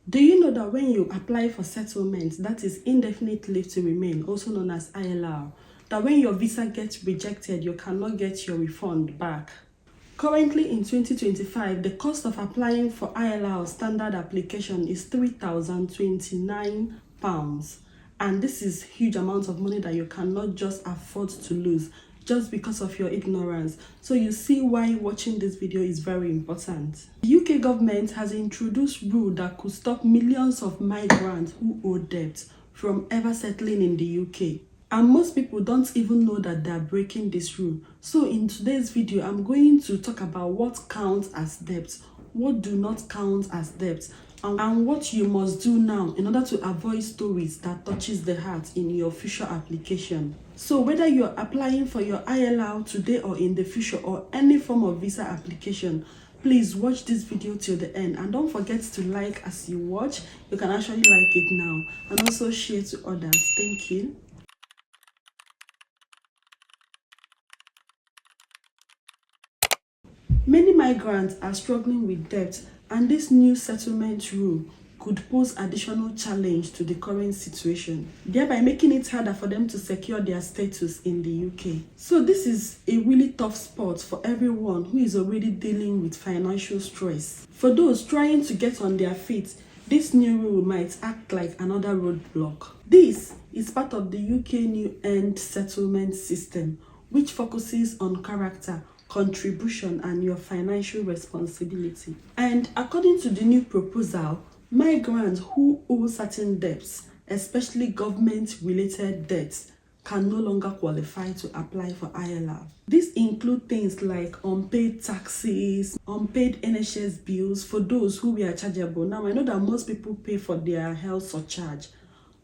Do you know that when you apply for settlement, that is indefinite leave to remain, also known as ILR, that when your visa gets rejected, you cannot get your refund back? Currently in 2025, the cost of applying for ILR standard application is £3,029. And this is huge amount of money that you cannot just afford to lose just because of your ignorance. So you see why watching this video is very important. The UK government has introduced rules that could stop millions of migrants who owe debt from ever settling in the UK. And most people don't even know that they are breaking this rule. So in today's video, I'm going to talk about what counts as debt, what do not count as debt, and what you must do now in order to avoid stories that touches the heart in your future application. So whether you're applying for your ILR today or in the future or any form of visa application, please watch this video till the end, and don't forget to like as you watch. You can actually like it now and also share to others. Thank you. Many migrants are struggling with debt, and this new settlement rule could pose additional challenge to the current situation, thereby making it harder for them to secure their status in the UK. So this is a really tough spot for everyone who is already dealing with financial stress. For those trying to get on their feet, this new rule might act like another roadblock. This is part of the UK new end settlement system, which focuses on character, contribution, and your financial responsibility. And according to the new proposal, migrants who owe certain debts, especially government-related debts, can no longer qualify to apply for ILR. This includes things like unpaid taxes, unpaid NHS bills for those who were chargeable. Now, I know that most people pay for their health surcharge,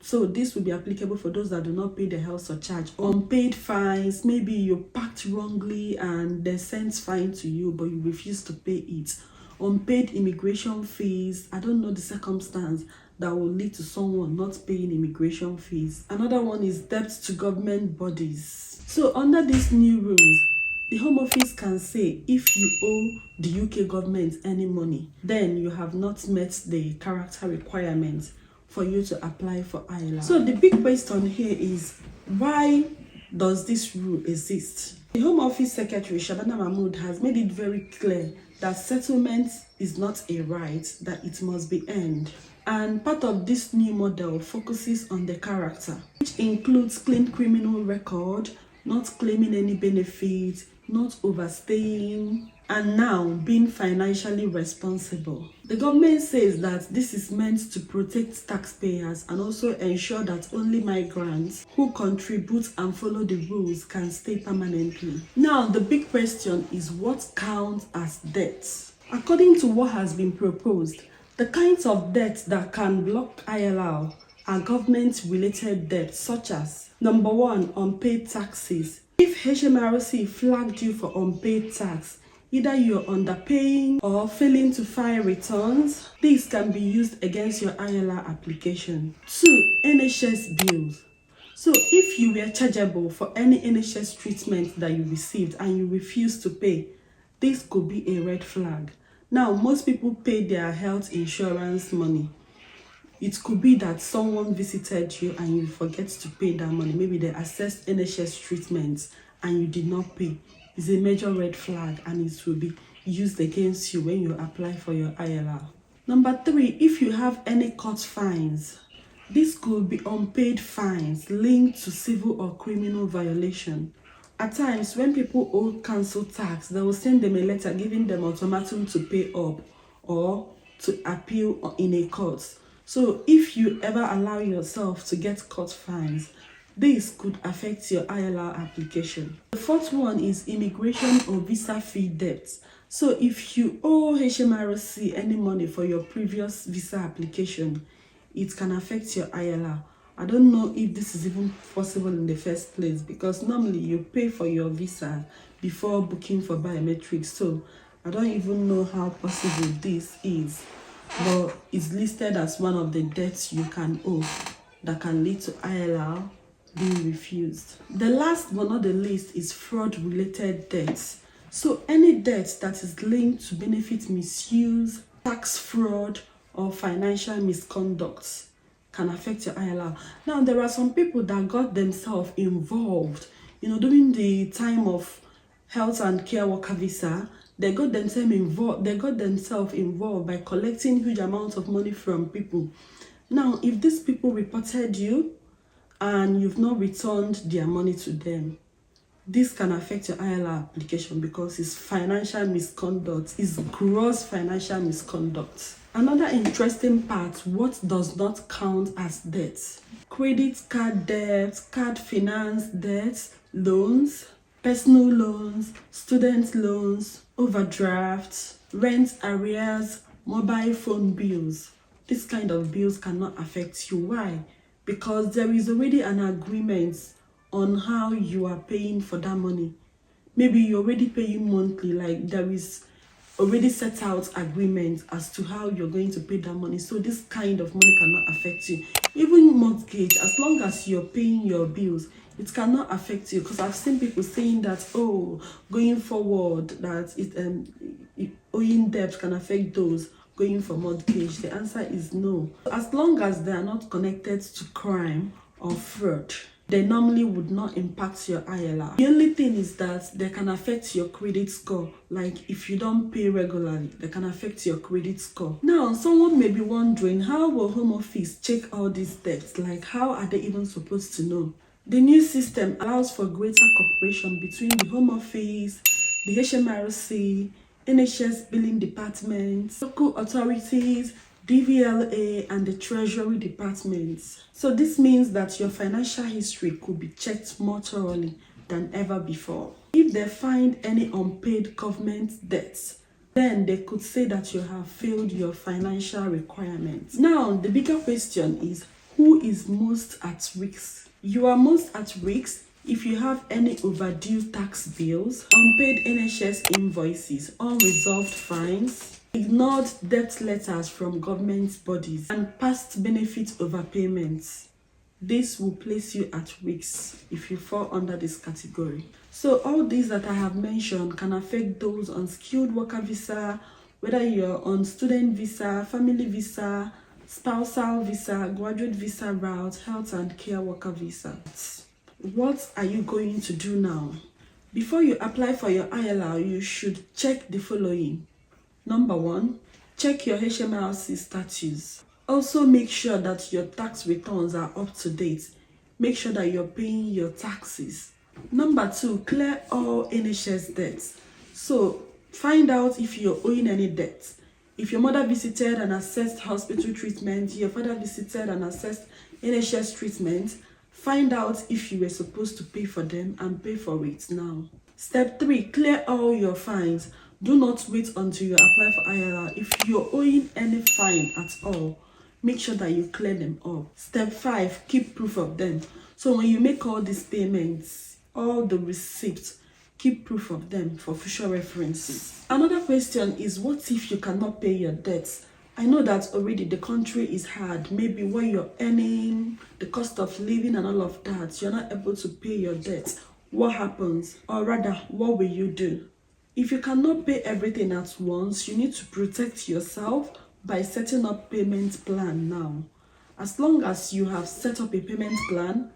so this will be applicable for those that do not pay the health surcharge. Unpaid fines, maybe you parked wrongly and they sent fine to you but you refuse to pay it. Unpaid immigration fees, I don't know the circumstance that will lead to someone not paying immigration fees. Another one is debt to government bodies. So under these new rules, the Home Office can say if you owe the UK government any money, then you have not met the character requirements for you to apply for ILR. So the big question here is, why does this rule exist? The Home Office Secretary Shabana Mahmood has made it very clear that settlement is not a right, that it must be earned. And part of this new model focuses on the character, which includes clean criminal record, not claiming any benefits, not overstaying, and now being financially responsible. The government says that this is meant to protect taxpayers and also ensure that only migrants who contribute and follow the rules can stay permanently. Now, the big question is, what counts as debt? According to what has been proposed, the kinds of debt that can block ILR are government-related debts, such as number 1, unpaid taxes. If HMRC flagged you for unpaid tax, either you're underpaying or failing to file returns, this can be used against your ILR application. 2, NHS bills. So if you were chargeable for any NHS treatment that you received and you refuse to pay, this could be a red flag. Now, most people pay their health insurance money. It could be that someone visited you and you forget to pay that money. Maybe they assessed NHS treatments and you did not pay. It's a major red flag and it will be used against you when you apply for your ILR. Number 3, if you have any court fines, this could be unpaid fines linked to civil or criminal violation. At times, when people owe council tax, they will send them a letter giving them ultimatum to pay up or to appeal in a court. So if you ever allow yourself to get court fines, this could affect your ILR application. The 4th one is immigration or visa fee debts. So if you owe HMRC any money for your previous visa application, it can affect your ILR. I don't know if this is even possible in the first place, because normally you pay for your visa before booking for biometrics. So I don't even know how possible this is, but it's listed as one of the debts you can owe that can lead to ILR being refused. The last but not the least is fraud-related debts. So any debt that is linked to benefit misuse, tax fraud, or financial misconduct can affect your ILR. Now, there are some people that got themselves involved, during the time of health and care worker visa. They got themselves involved by collecting huge amounts of money from people. Now, if these people reported you and you've not returned their money to them, this can affect your ILR application because it's financial misconduct. It's gross financial misconduct. Another interesting part, what does not count as debt? Credit card debt, card finance debt, loans, personal loans, student loans, overdrafts, rent arrears, mobile phone bills. This kind of bills cannot affect you. Why? Because there is already an agreement on how you are paying for that money. Maybe you're already paying monthly, like there is already set out agreement as to how you're going to pay that money. So this kind of money cannot affect you. Even mortgage, as long as you're paying your bills, it cannot affect you. Because I've seen people saying that, oh, going forward, that owing debt can affect those going for mortgage. The answer is no. As long as they are not connected to crime or fraud, they normally would not impact your ILR. The only thing is that they can affect your credit score. Like if you don't pay regularly, they can affect your credit score. Now, someone may be wondering, how will Home Office check all these debts? Like, how are they even supposed to know? The new system allows for greater cooperation between the Home Office, the HMRC, NHS billing departments, local authorities, DVLA, and the Treasury departments. So this means that your financial history could be checked more thoroughly than ever before. If they find any unpaid government debts, then they could say that you have failed your financial requirements. Now, the bigger question is, who is most at risk? You are most at risk if you have any overdue tax bills, unpaid NHS invoices, unresolved fines, ignored debt letters from government bodies, and past benefit overpayments. This will place you at risk if you fall under this category. So all these that I have mentioned can affect those on skilled worker visa, whether you're on student visa, family visa, spousal visa, graduate visa route, health and care worker visa. What are you going to do now? Before you apply for your ILR, you should check the following. Number 1, check your HMRC status. Also make sure that your tax returns are up to date. Make sure that you're paying your taxes. Number 2, clear all NHS debts. So find out if you're owing any debt. If your mother visited and assessed hospital treatment, your father visited and assessed NHS treatment, find out if you were supposed to pay for them and pay for it now. Step 3, clear all your fines. Do not wait until you apply for ILR. If you're owing any fine at all, make sure that you clear them up. Step 5, keep proof of them. So when you make all these payments, all the receipts, keep proof of them for future references. Another question is, what if you cannot pay your debts? I know that already the country is hard. Maybe what you're earning, the cost of living and all of that, you're not able to pay your debts. What happens? Or rather, what will you do? If you cannot pay everything at once, you need to protect yourself by setting up payment plan now. As long as you have set up a payment plan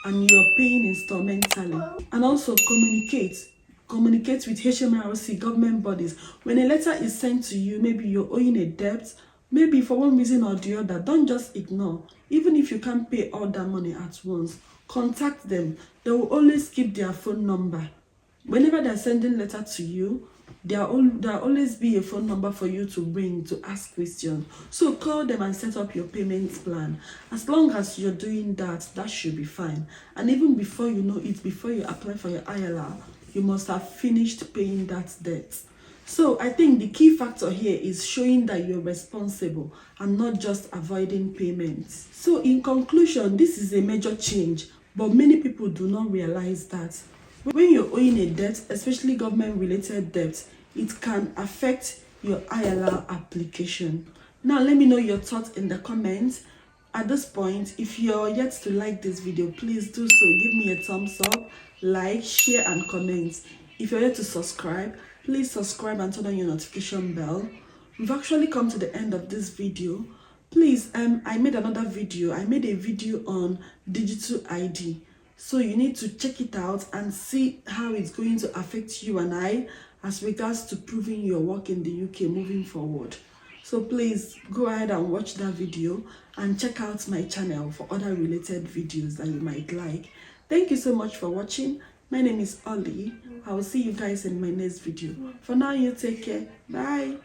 and you're paying installmentally, and also communicate with HMRC government bodies. When a letter is sent to you, maybe you're owing a debt, maybe for one reason or the other, don't just ignore. Even if you can't pay all that money at once, contact them. They will always keep their phone number. Whenever they're sending letter to you, there'll always be a phone number for you to ring to ask questions. So call them and set up your payment plan. As long as you're doing that, that should be fine. And even before you know it, before you apply for your ILR, you must have finished paying that debt. So I think the key factor here is showing that you're responsible and not just avoiding payments. So in conclusion, this is a major change, but many people do not realize that when you're owing a debt, especially government-related debt, it can affect your ILR application. Now, let me know your thoughts in the comments. At this point, if you're yet to like this video, please do so. Give me a thumbs up, like, share, and comment. If you're yet to subscribe, please subscribe and turn on your notification bell. we've actually come to the end of this video. Please, I made another video. I made a video on digital ID. So you need to check it out and see how it's going to affect you and I as regards to proving your work in the UK moving forward. So please go ahead and watch that video and check out my channel for other related videos that you might like. Thank you so much for watching. My name is Ollie. I will see you guys in my next video. For now, you take care. Bye.